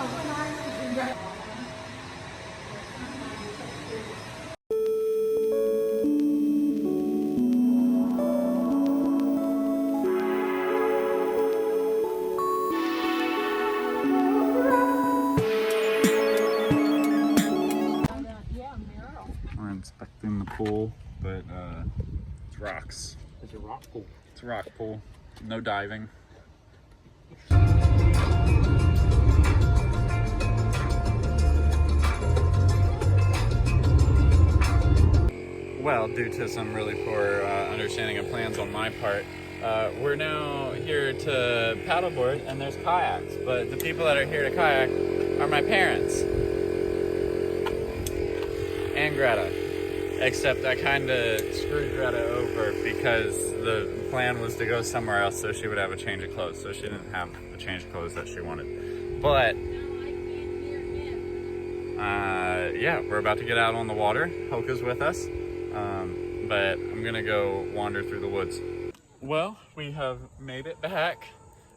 We're inspecting the pool, but it's rocks. It's a rock pool. It's a rock pool. No diving. Well, due to some really poor understanding of plans on my part, we're now here to paddleboard, and there's kayaks. But the people that are here to kayak are my parents and Greta. Except I kind of screwed Greta over because the plan was to go somewhere else so she would have a change of clothes. So she didn't have the change of clothes that she wanted. But yeah, we're about to get out on the water. Hoka's with us. But I'm gonna go wander through the woods. Well, we have made it back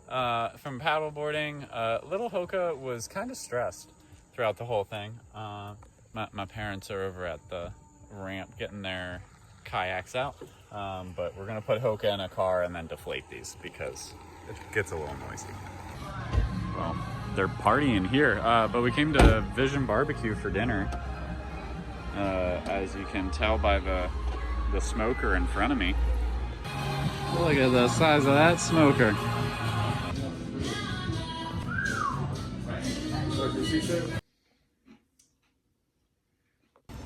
from paddleboarding. Little Hoka was kind of stressed throughout the whole thing. My parents are over at the ramp getting their kayaks out, but we're gonna put Hoka in a car and then deflate these because it gets a little noisy. Well, they're partying here, but we came to Vision Barbecue for dinner. As you can tell by the smoker in front of me. Look at the size of that smoker.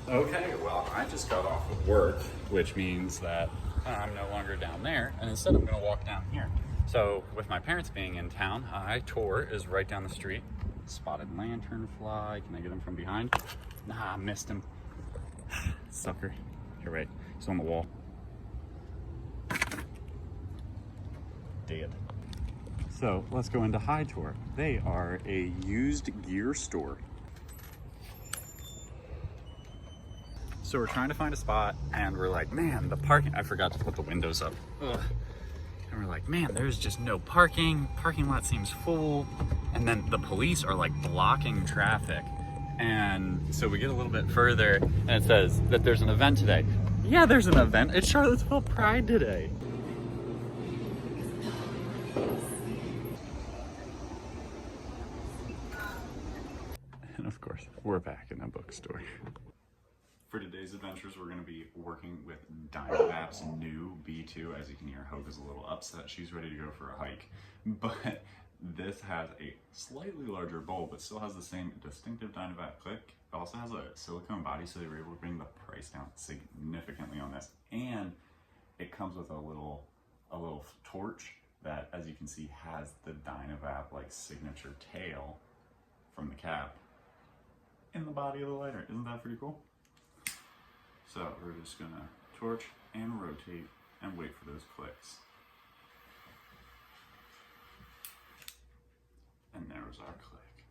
Okay, well, I just got off of work, which means that I'm no longer down there, and instead I'm gonna walk down here. So with my parents being in town, tour is right down the street. Spotted lanternfly. Can I get him from behind? Nah, I missed him. Sucker. You're right. He's on the wall. Dead. So let's go into High Tour. They are a used gear store. So we're trying to find a spot, and we're like, man, the parking, I forgot to put the windows up. Ugh. And we're like, man, there's just no parking. Parking lot seems full. And then the police are like blocking traffic. And so we get a little bit further, and it says that there's an event today. Yeah, there's an event. It's Charlottesville Pride today. And of course, we're back in a bookstore. For today's adventures, we're going to be working with Dynavap's new B2. As you can hear, Hoka's a little upset. She's ready to go for a hike. But this has a slightly larger bowl, but still has the same distinctive Dynavap click. It also has a silicone body, so they were able to bring the price down significantly on this. And it comes with a little torch that, as you can see, has the Dynavap like signature tail from the cap in the body of the lighter. Isn't that pretty cool? So we're just gonna torch and rotate and wait for those clicks. And there's our click.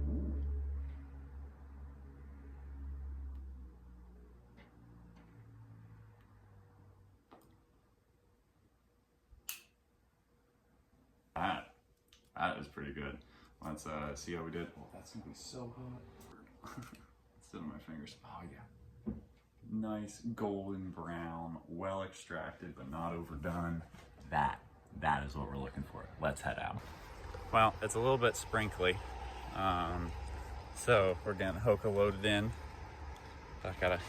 Ooh. That is pretty good. Let's see how we did. Oh, that's gonna be so hot. Still in my fingers. Oh yeah. Nice golden brown, well extracted but not overdone. That is what we're looking for. Let's head out. Well, it's a little bit sprinkly, so we're getting Hoka loaded in. I gotta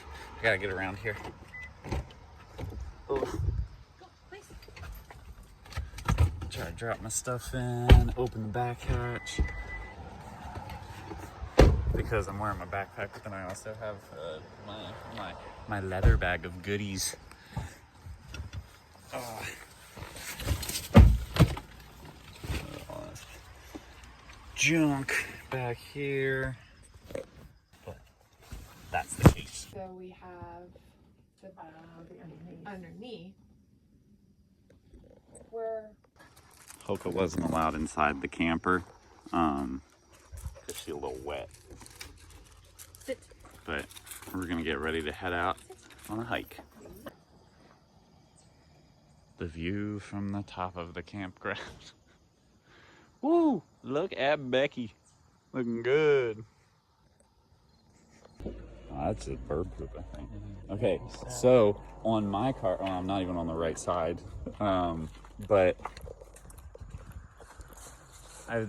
get around here. Oh. Try to drop my stuff in, open the back hatch. Because I'm wearing my backpack, but then I also have my leather bag of goodies. Junk back here, but that's the case. So we have the underneath where Hoka wasn't allowed inside the camper because she's a little wet. Sit. But we're gonna get ready to head out on a hike. the view from the top of the campground. Woo! Look at Becky. Looking good. Oh, that's a bird poop, I think. Okay, so on my car, oh, I'm not even on the right side, but I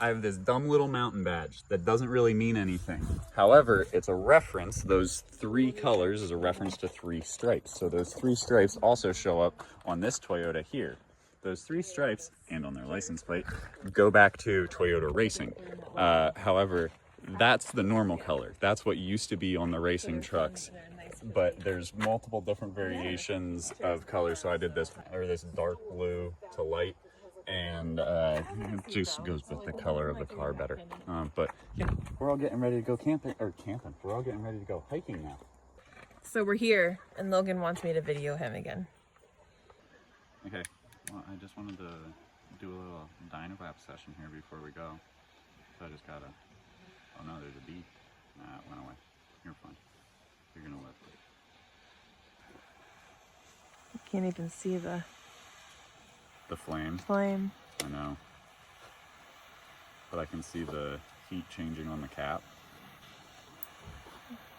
have this dumb little mountain badge that doesn't really mean anything. However, it's a reference. Those 3 colors is a reference to 3 stripes. So those 3 stripes also show up on this Toyota here. Those 3 stripes, and on their license plate, go back to Toyota Racing. However, that's the normal color. That's what used to be on the racing trucks. But there's multiple different variations of color. So I did this dark blue to light. And it just goes with the color of the car better. But yeah, we're all getting ready to go camping. We're all getting ready to go hiking now. So we're here, and Logan wants me to video him again. Okay, well, I just wanted to do a little Dynavap session here before we go. So I just gotta, oh no, there's a bee. Nah, it went away. You're fine. You're gonna live. You can't even see the flame. I know. But I can see the heat changing on the cap.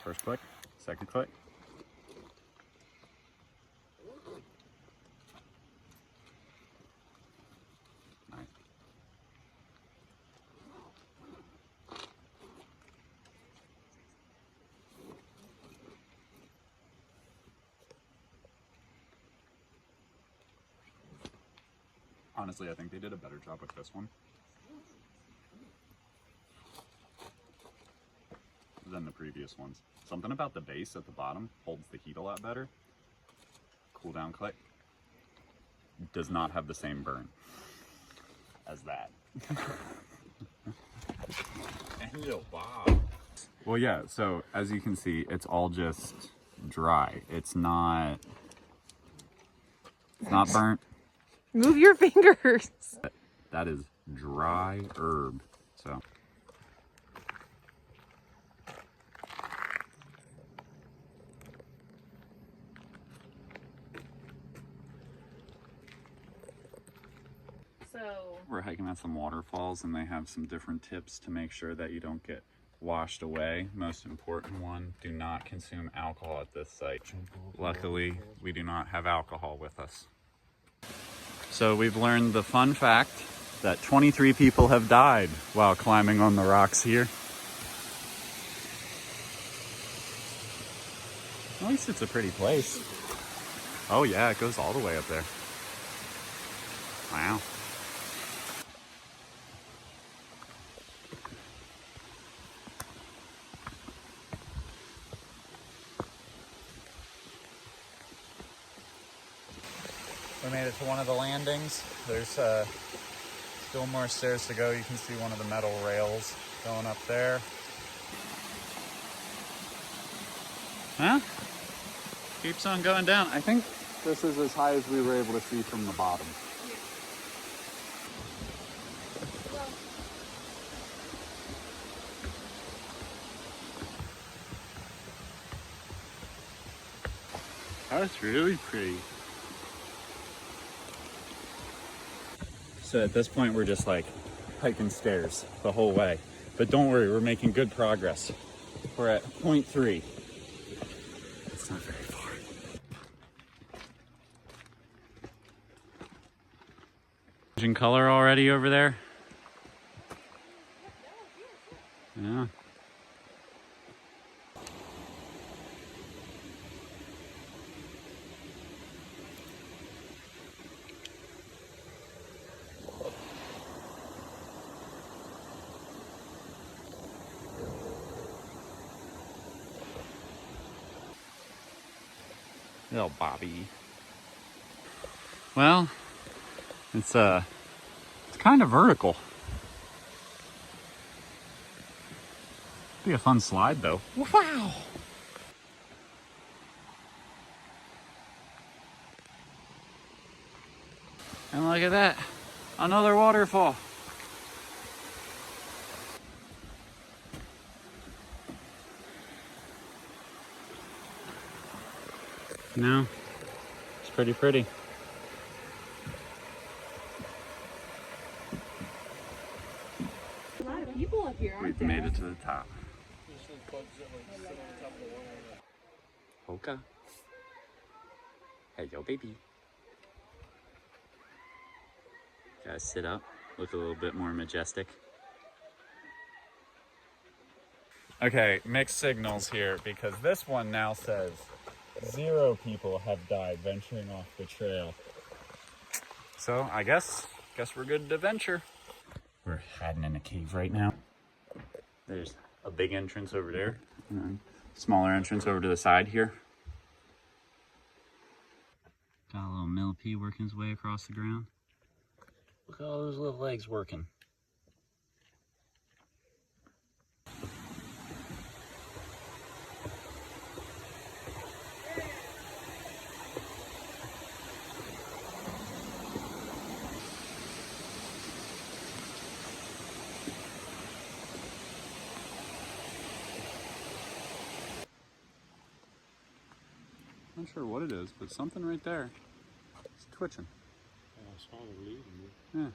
First click, second click. Nice. Honestly, I think they did a better job with this one than the previous ones. Something about the base at the bottom holds the heat a lot better. Cool down click does not have the same burn as that. Well, yeah, so as you can see, it's all just dry. It's not burnt. Move your fingers. That is dry herb. So we're hiking at some waterfalls, and they have some different tips to make sure that you don't get washed away. Most important one, do not consume alcohol at this site. Luckily, we do not have alcohol with us. So we've learned the fun fact that 23 people have died while climbing on the rocks here. At least it's a pretty place. Oh yeah, it goes all the way up there. Wow. We made it to one of the landings. There's still more stairs to go. You can see one of the metal rails going up there. Huh? Keeps on going down. I think this is as high as we were able to see from the bottom. That's really pretty. So at this point, we're just like hiking stairs the whole way. But don't worry, we're making good progress. We're at point 3. It's not very far. Changing color already over there? Yeah. Little Bobby. Well, it's kind of vertical. Be a fun slide though. Wow! And look at that, another waterfall. No, it's pretty. We've made it to the top. Hoka. Hey, yo, baby. Gotta sit up, look a little bit more majestic. Okay, mixed signals here because this one now says 0 people have died venturing off the trail. So I guess we're good to venture. We're hiding in a cave right now. There's a big entrance over there, and then smaller entrance over to the side here. Got a little millipede working his way across the ground. Look at all those little legs working. Not sure what it is, but something right there. It's twitching. Yeah.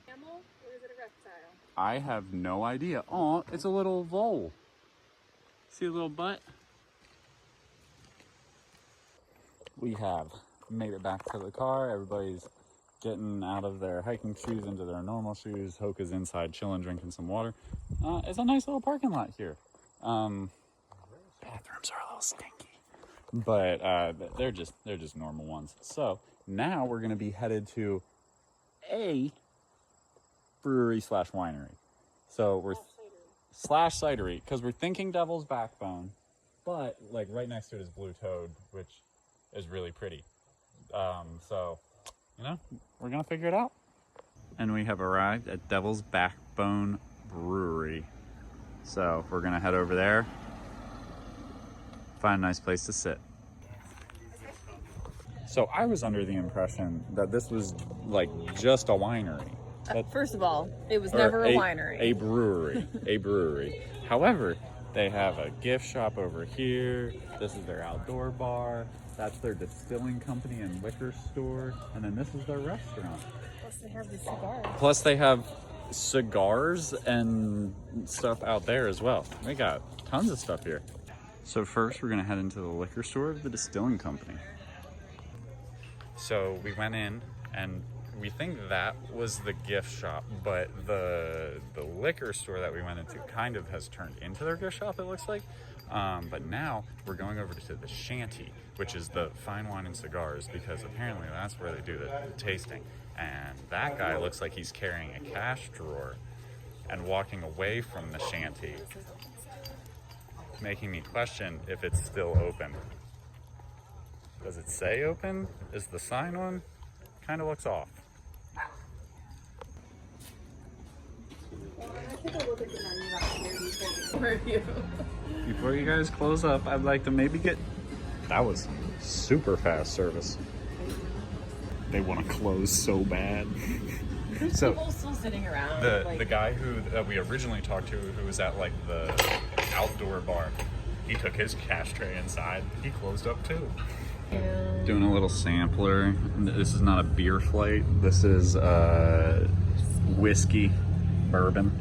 Camel or is it a reptile? I have no idea. Oh, it's a little vole. See a little butt? We have made it back to the car. Everybody's getting out of their hiking shoes into their normal shoes. Hoka's inside chilling, drinking some water. It's a nice little parking lot here. Bathrooms are a little stinky, but they're just normal ones. So now we're gonna be headed to a brewery / winery. So we're slash cidery because we're thinking Devil's Backbone, but like right next to it is Blue Toad, which is really pretty. So you know, we're gonna figure it out. And we have arrived at Devil's Backbone Brewery. So we're gonna head over there, find a nice place to sit. So I was under the impression that this was like just a winery. First of all, it was never a winery. A brewery. A brewery. However, they have a gift shop over here. This is their outdoor bar. That's their distilling company and liquor store. And then this is their restaurant. Plus they have the cigars. Plus they have cigars and stuff out there as well. They got tons of stuff here. So first we're gonna head into the liquor store of the distilling company. So we went in and we think that was the gift shop, but the liquor store that we went into kind of has turned into their gift shop, it looks like. But now we're going over to the shanty, which is the fine wine and cigars, because apparently that's where they do the tasting. And that guy looks like he's carrying a cash drawer and walking away from the shanty, making me question if it's still open. Does it say open? Is the sign on? Kind of looks off. Before you guys close up, I'd like to maybe get... That was super fast service. They want to close so bad. There's people still sitting around. The guy that we originally talked to, who was at like the outdoor bar, he took his cash tray inside. He closed up too. Doing a little sampler. This is not a beer flight. This is whiskey, bourbon,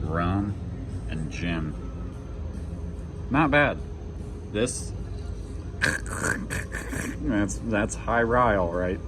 rum, and gin. Not bad. This that's high rye, all right.